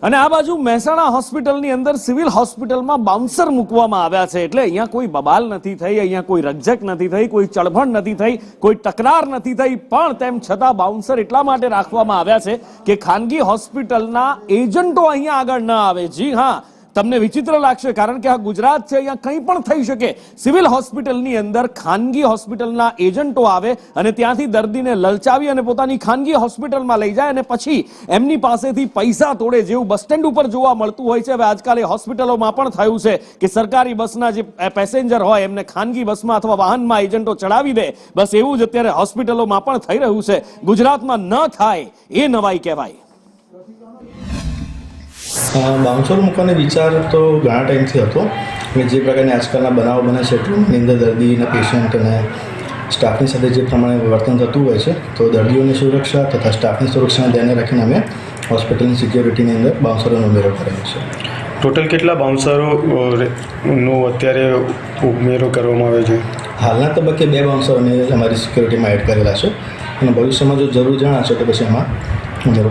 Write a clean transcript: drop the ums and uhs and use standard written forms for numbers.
અને આ બાજુ મહેસાણા હોસ્પિટલની અંદર સિવિલ હોસ્પિટલમાં બાઉન્સર મૂકવામાં આવ્યા છે એટલે અહીંયા કોઈ બબાલ નથી થઈ, અહીંયા કોઈ રકઝક નથી થઈ, કોઈ ચળભણ નથી થઈ, કોઈ તકરાર નથી થઈ, પણ તેમ છતાં બાઉન્સર એટલા માટે રાખવામાં આવ્યા છે કે ખાનગી હોસ્પિટલના એજન્ટો અહીંયા આગળ ન આવે। જી હા, તમને વિચિત્ર લાગશે કારણ કે આ ગુજરાત છે, અહીંયા કંઈ પણ થઈ શકે। સિવિલ હોસ્પિટલની અંદર ખાનગી હોસ્પિટલના એજન્ટો આવે અને ત્યાંથી દર્દીને લલચાવી અને પોતાની ખાનગી હોસ્પિટલમાં લઈ જાય અને પછી એમની પાસેથી પૈસા તોડે, જેવું બસ સ્ટેન્ડ ઉપર જોવા મળતું હોય છે। હવે આજકાલ એ હોસ્પિટલોમાં પણ થયું છે કે સરકારી બસના જે પેસેન્જર હોય એમને ખાનગી બસમાં અથવા વાહનમાં એજન્ટો ચડાવી દે, બસ એવું જ અત્યારે હોસ્પિટલોમાં પણ થઈ રહ્યું છે। ગુજરાતમાં ન થાય એ નવાઈ કહેવાય। બાઉન્સર મૂકવાનો વિચાર તો ઘણા ટાઈમથી હતો અને જે પ્રકારની આજકાલના બનાવો બને છે ટ્રેનની અંદર દર્દી અને પેશન્ટ અને સ્ટાફની સાથે જે પ્રમાણે વર્તન થતું હોય છે, તો દર્દીઓની સુરક્ષા તથા સ્ટાફની સુરક્ષાને ધ્યાને રાખીને અમે હોસ્પિટલની સિક્યોરિટીની અંદર બાઉન્સરોનો ઉમેરો કરેલો છે। ટોટલ કેટલા બાઉન્સરોનો અત્યારે ઉમેરો કરવામાં આવે છે? હાલના તબક્કે 2 બાઉન્સર અમે અમારી સિક્યોરિટીમાં એડ કરેલા છે અને ભવિષ્યમાં જો જરૂર જણાશે તો પછી એમાં ઉમેરો